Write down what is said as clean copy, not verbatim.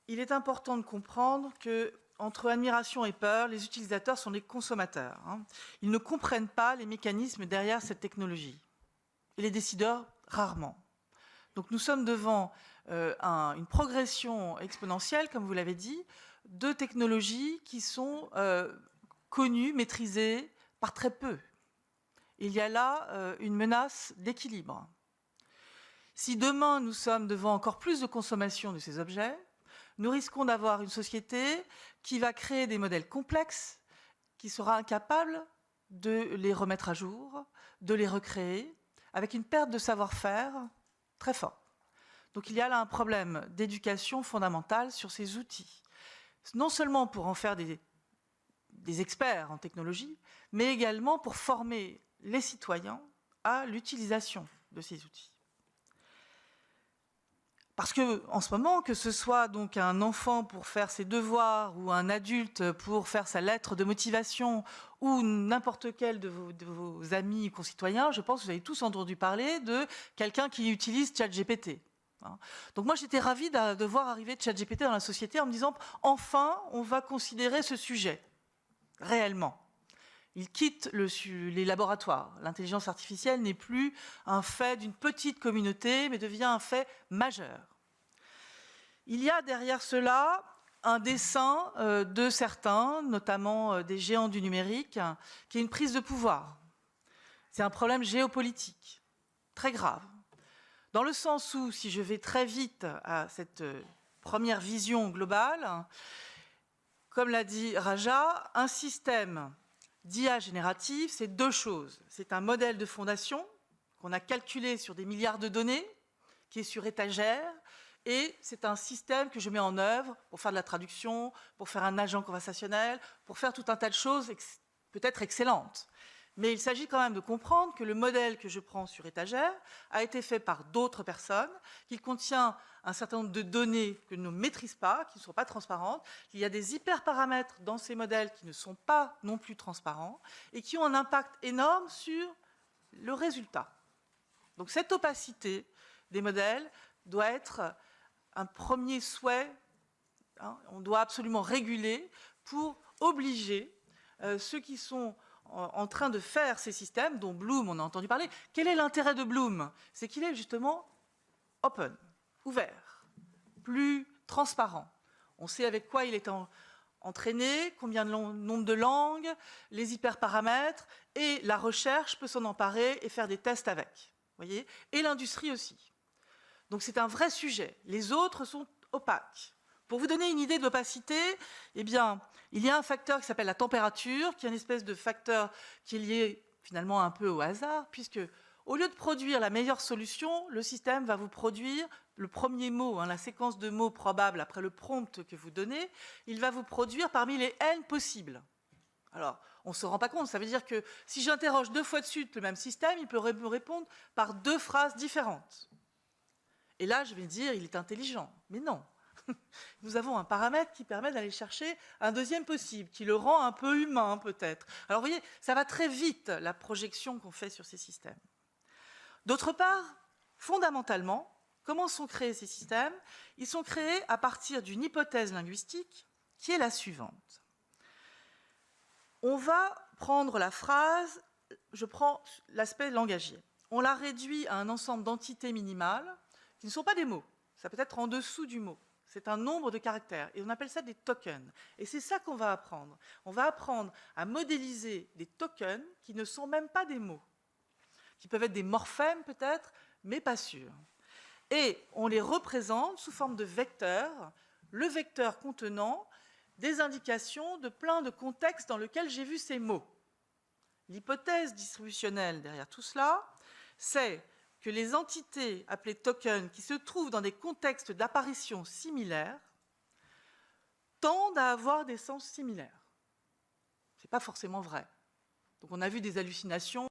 il est important de comprendre que entre admiration et peur, les utilisateurs sont les consommateurs. Ils ne comprennent pas les mécanismes derrière cette technologie. Et les décideurs, rarement. Donc nous sommes devant une progression exponentielle, comme vous l'avez dit, de technologies qui sont connues, maîtrisées par très peu. Il y a là une menace d'équilibre. Si demain nous sommes devant encore plus de consommation de ces objets, nous risquons d'avoir une société qui va créer des modèles complexes, qui sera incapable de les remettre à jour, de les recréer, avec une perte de savoir-faire très forte. Donc il y a là un problème d'éducation fondamentale sur ces outils. Non seulement pour en faire des experts en technologie, mais également pour former les citoyens à l'utilisation de ces outils. Parce qu'en ce moment, que ce soit donc un enfant pour faire ses devoirs ou un adulte pour faire sa lettre de motivation ou n'importe quel de vos amis concitoyens, je pense que vous avez tous entendu parler de quelqu'un qui utilise ChatGPT. Donc moi, j'étais ravie de voir arriver ChatGPT dans la société en me disant « Enfin, on va considérer ce sujet, réellement ». Il quitte les laboratoires. L'intelligence artificielle n'est plus un fait d'une petite communauté, mais devient un fait majeur. Il y a derrière cela un dessein de certains, notamment des géants du numérique, qui est une prise de pouvoir. C'est un problème géopolitique, très grave. Dans le sens où, si je vais très vite à cette première vision globale, comme l'a dit Raja, un système d'IA générative, c'est deux choses. C'est un modèle de fondation qu'on a calculé sur des milliards de données, qui est sur étagère, et c'est un système que je mets en œuvre pour faire de la traduction, pour faire un agent conversationnel, pour faire tout un tas de choses peut-être excellentes. Mais il s'agit quand même de comprendre que le modèle que je prends sur étagère a été fait par d'autres personnes, qu'il contient un certain nombre de données que nous ne maîtrisons pas, qui ne sont pas transparentes, qu'il y a des hyperparamètres dans ces modèles qui ne sont pas non plus transparents et qui ont un impact énorme sur le résultat. Donc cette opacité des modèles doit être un premier souhait. On doit absolument réguler pour obliger ceux qui sont en train de faire ces systèmes, dont Bloom, on a entendu parler. Quel est l'intérêt de Bloom? C'est qu'il est justement open, ouvert, plus transparent. On sait avec quoi il est entraîné, combien de nombre de langues, les hyperparamètres, et la recherche peut s'en emparer et faire des tests avec. Voyez, et l'industrie aussi. Donc c'est un vrai sujet. Les autres sont opaques. Pour vous donner une idée de l'opacité, eh bien, il y a un facteur qui s'appelle la température, qui est une espèce de facteur qui est lié finalement un peu au hasard, puisque au lieu de produire la meilleure solution, le système va vous produire le premier mot, la séquence de mots probables après le prompt que vous donnez, il va vous produire parmi les N possibles. Alors, on ne se rend pas compte, ça veut dire que si j'interroge 2 fois de suite le même système, il peut me répondre par 2 phrases différentes. Et là, je vais dire, il est intelligent. Mais non. Nous avons un paramètre qui permet d'aller chercher un deuxième possible, qui le rend un peu humain peut-être. Alors vous voyez, ça va très vite, la projection qu'on fait sur ces systèmes. D'autre part, fondamentalement, comment sont créés ces systèmes? Ils sont créés à partir d'une hypothèse linguistique qui est la suivante. On va prendre la phrase, je prends l'aspect langagier. On la réduit à un ensemble d'entités minimales qui ne sont pas des mots. Ça peut être en dessous du mot. C'est un nombre de caractères et on appelle ça des tokens. Et c'est ça qu'on va apprendre. On va apprendre à modéliser des tokens qui ne sont même pas des mots, qui peuvent être des morphèmes peut-être, mais pas sûrs. Et on les représente sous forme de vecteurs, le vecteur contenant des indications de plein de contextes dans lesquels j'ai vu ces mots. L'hypothèse distributionnelle derrière tout cela, c'est que les entités appelées tokens, qui se trouvent dans des contextes d'apparition similaires, tendent à avoir des sens similaires. Ce n'est pas forcément vrai. Donc on a vu des hallucinations